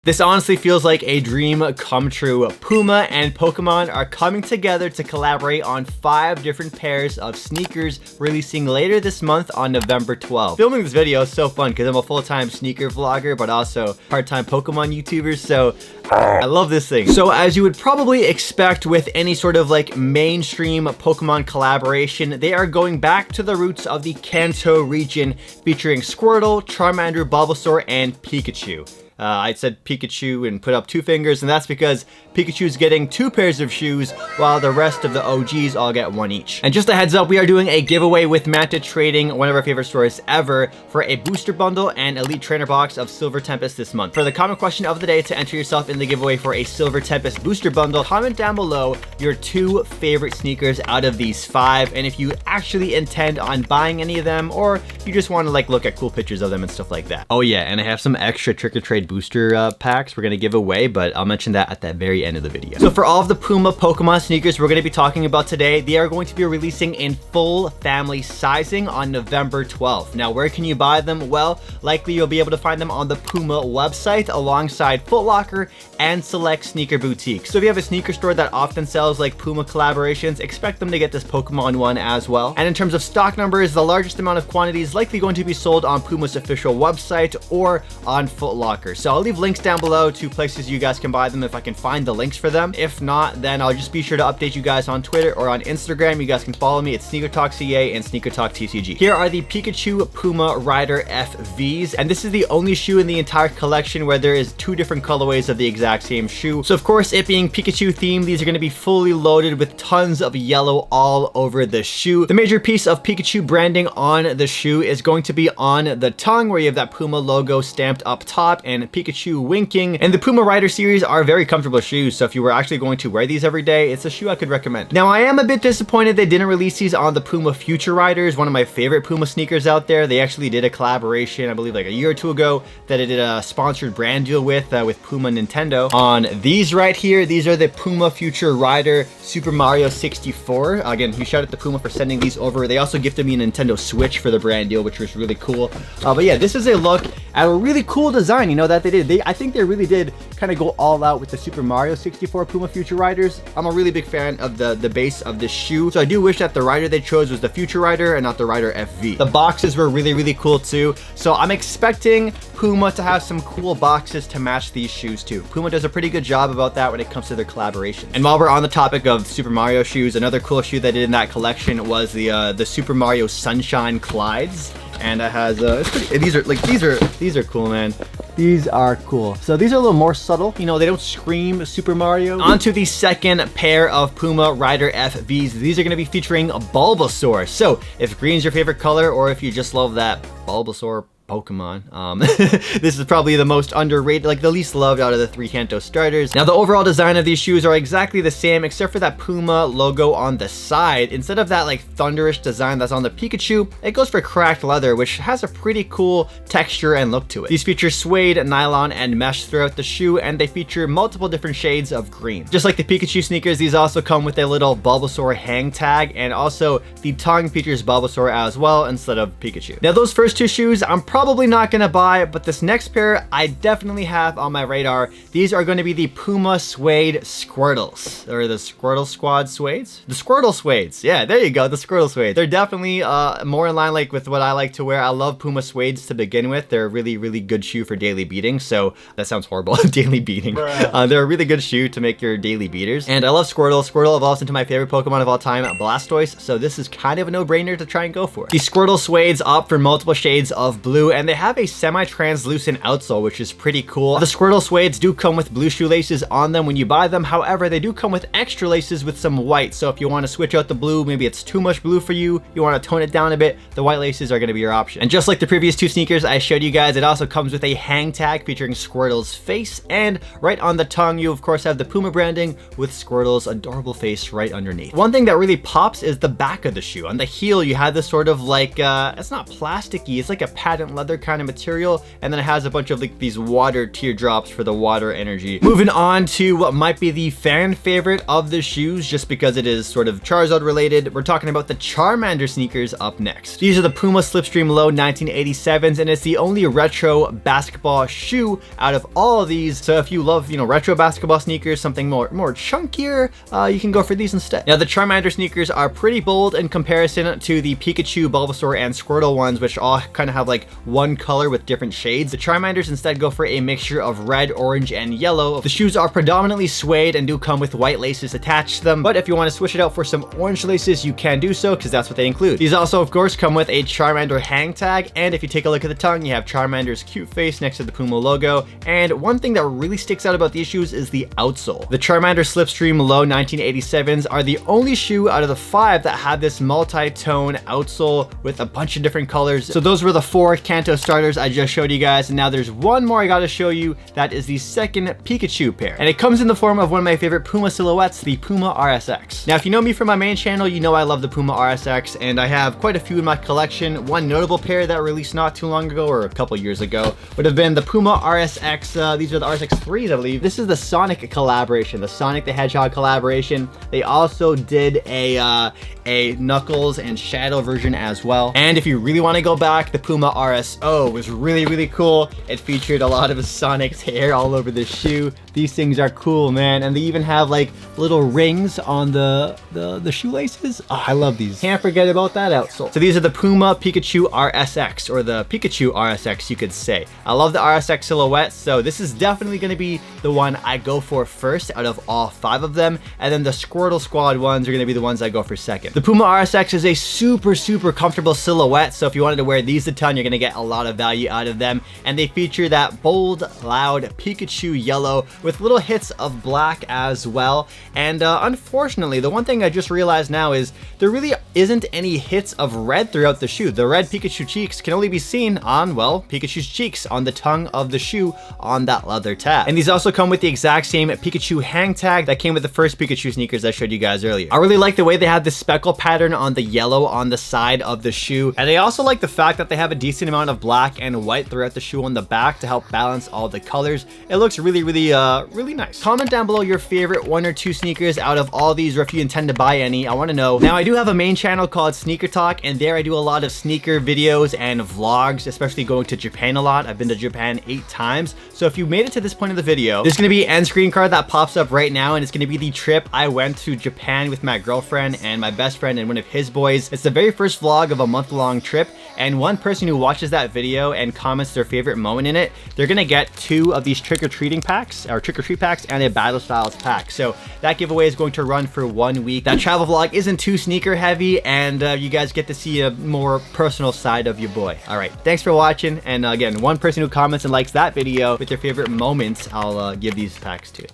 This honestly feels like a dream come true. Puma and Pokemon are coming together to collaborate on 5 different pairs of sneakers releasing later this month on November 12th. Filming this video is so fun because I'm a full-time sneaker vlogger, but also part-time Pokemon YouTuber, so I love this thing. So as you would probably expect with any sort of like mainstream Pokemon collaboration, they are going back to the roots of the Kanto region, featuring Squirtle, Charmander, Bulbasaur, and Pikachu. I said Pikachu and put up 2 fingers, and that's because Pikachu's getting 2 pairs of shoes while the rest of the OGs all get 1 each. And just a heads up, we are doing a giveaway with Manta Trading, one of our favorite stores ever, for a booster bundle and elite trainer box of Silver Tempest this month. For the comment question of the day to enter yourself in the giveaway for a Silver Tempest booster bundle, comment down below your 2 favorite sneakers out of these 5, and if you actually intend on buying any of them, or you just want to like look at cool pictures of them and stuff like that. Oh yeah, and I have some extra trick or trade booster packs we're gonna give away, but I'll mention that at the very end of the video. So for all of the Puma Pokemon sneakers we're gonna be talking about today, they are going to be releasing in full family sizing on November 12th. Now, where can you buy them? Well, likely you'll be able to find them on the Puma website alongside Foot Locker and select sneaker boutiques. So if you have a sneaker store that often sells like Puma collaborations, expect them to get this Pokemon one as well. And in terms of stock numbers, the largest amount of quantity is likely going to be sold on Puma's official website or on Foot Locker. So I'll leave links down below to places you guys can buy them if I can find the links for them. If not, then I'll just be sure to update you guys on Twitter or on Instagram. You guys can follow me at SneakerTalk CA and SneakerTalk TCG. Here are the Pikachu Puma Rider FVs, and this is the only shoe in the entire collection where there is 2 different colorways of the exact same shoe. So of course, it being Pikachu themed, these are going to be fully loaded with tons of yellow all over the shoe. The major piece of Pikachu branding on the shoe is going to be on the tongue, where you have that Puma logo stamped up top and Pikachu winking. And the Puma Rider series are very comfortable shoes, so if you were actually going to wear these every day, it's a shoe I could recommend. Now, I am a bit disappointed they didn't release these on the Puma Future Riders, one of my favorite Puma sneakers out there. They actually did a collaboration, I believe like a year or 2 ago, that I did a sponsored brand deal with Puma Nintendo. On these right here, these are the Puma Future Rider Super Mario 64. Again, huge shout out to Puma for sending these over. They also gifted me a Nintendo Switch for the brand deal, which was really cool. But yeah, this is a look at a really cool design, you know, that they did. I think they really did kind of go all out with the Super Mario 64 Puma Future Riders. I'm a really big fan of the base of this shoe, so I do wish that the rider they chose was the Future Rider and not the Rider FV. The boxes were really cool too, so I'm expecting Puma to have some cool boxes to match these shoes too. Puma does a pretty good job about that when it comes to their collaboration. And while we're on the topic of Super Mario shoes, another cool shoe they did in that collection was the Super Mario Sunshine Clydes. And it has it's pretty, these are cool, man. These are cool. So these are a little more subtle, you know, they don't scream Super Mario. On to the second pair of Puma Rider FVs. These are going to be featuring Bulbasaur. So if green's your favorite color, or if you just love that Bulbasaur Pokemon, this is probably the most underrated, like the least loved out of the 3 Kanto starters. Now, the overall design of these shoes are exactly the same, except for that Puma logo on the side. Instead of that like thunderish design that's on the Pikachu, it goes for cracked leather, which has a pretty cool texture and look to it. These feature suede, nylon, and mesh throughout the shoe, and they feature multiple different shades of green. Just like the Pikachu sneakers, these also come with a little Bulbasaur hang tag, and also the tongue features Bulbasaur as well instead of Pikachu. Now, those first 2 shoes I'm probably not gonna buy, but this next pair I definitely have on my radar. These are going to be the Puma Suede Squirtles, or the Squirtle Squad Suedes? The Squirtle Suedes. Yeah, there you go, the Squirtle Suedes. They're definitely more in line like with what I like to wear. I love Puma Suedes to begin with. They're a really good shoe for daily beating. So that sounds horrible, daily beating. They're a really good shoe to make your daily beaters. And I love Squirtle. Squirtle evolves into my favorite Pokemon of all time, Blastoise. So this is kind of a no-brainer to try and go for. The Squirtle Suedes opt for multiple shades of blue, and they have a semi-translucent outsole, which is pretty cool. The Squirtle Suedes do come with blue shoelaces on them when you buy them. However, they do come with extra laces with some white. So if you want to switch out the blue, maybe it's too much blue for you, you want to tone it down a bit, the white laces are going to be your option. And just like the previous 2 sneakers I showed you guys, it also comes with a hang tag featuring Squirtle's face, and right on the tongue, you of course have the Puma branding with Squirtle's adorable face right underneath. One thing that really pops is the back of the shoe. On the heel, you have this sort of like, it's not plasticky, it's like a patent patent leather kind of material, and then it has a bunch of like these water teardrops for the water energy. Moving on to what might be the fan favorite of the shoes, just because it is sort of Charizard related, we're talking about the Charmander sneakers up next. These are the Puma Slipstream Low 1987s, and it's the only retro basketball shoe out of all of these. So if you love, you know, retro basketball sneakers, something more chunkier, you can go for these instead. Now the Charmander sneakers are pretty bold in comparison to the Pikachu, Bulbasaur, and Squirtle ones, which all kind of have like one color with different shades. The Charmanders instead go for a mixture of red, orange, and yellow. The shoes are predominantly suede and do come with white laces attached to them, but if you want to switch it out for some orange laces, you can do so because that's what they include. These also of course come with a Charmander hang tag, and if you take a look at the tongue, you have Charmander's cute face next to the Puma logo. And one thing that really sticks out about these shoes is the outsole. The Charmander Slipstream Low 1987s are the only shoe out of the 5 that have this multi-tone outsole with a bunch of different colors. So those were the 4 Kanto starters I just showed you guys, and now there's one more I gotta show you. That is the second Pikachu pair, and it comes in the form of one of my favorite Puma silhouettes, the Puma RSX. Now if you know me from my main channel, you know I love the Puma RSX, and I have quite a few in my collection. One notable pair that released not too long ago, or a couple years ago, would have been the Puma RSX. These are the RSX 3s, I believe. This is the Sonic collaboration, the Sonic the Hedgehog collaboration. They also did a Knuckles and Shadow version as well. And if you really want to go back, the Puma RSO was really cool. It featured a lot of Sonic's hair all over the shoe. These things are cool, man. And they even have like little rings on the shoelaces. Oh, I love these. Can't forget about that outsole. So these are the Puma Pikachu RSX, or the Pikachu RSX, you could say. I love the RSX silhouette, so this is definitely going to be the one I go for first out of all 5 of them. And then the Squirtle Squad ones are going to be the ones I go for second. The Puma RSX is a super comfortable silhouette, so if you wanted to wear these a ton, you're going to get a lot of value out of them. And they feature that bold, loud Pikachu yellow with little hits of black as well. And unfortunately, the one thing I just realized now is there really isn't any hits of red throughout the shoe. The red Pikachu cheeks can only be seen on, well, Pikachu's cheeks, on the tongue of the shoe, on that leather tab. And these also come with the exact same Pikachu hang tag that came with the first Pikachu sneakers I showed you guys earlier. I really like the way they have the speckle pattern on the yellow on the side of the shoe, and I also like the fact that they have a decent amount of black and white throughout the shoe on the back to help balance all the colors. It looks really nice. Comment down below your favorite 1 or 2 sneakers out of all these, or if you intend to buy any. I want to know. Now I do have a main channel called SneakerTalk, and there I do a lot of sneaker videos and vlogs, especially going to Japan a lot. I've been to Japan 8 times. So if you made it to this point of the video, there's going to be an end screen card that pops up right now, and it's going to be the trip I went to Japan with my girlfriend and my best friend and one of his boys. It's the very first vlog of a month-long trip, and one person who watches that video and comments their favorite moment in it, they're going to get 2 of these trick-or-treating packs, or trick-or-treat packs, and a Battle Styles pack. So that giveaway is going to run for 1 week. That travel vlog isn't too sneaker heavy, and you guys get to see a more personal side of your boy. All right, thanks for watching, and again, one person who comments and likes that video with their favorite moments, I'll give these packs to.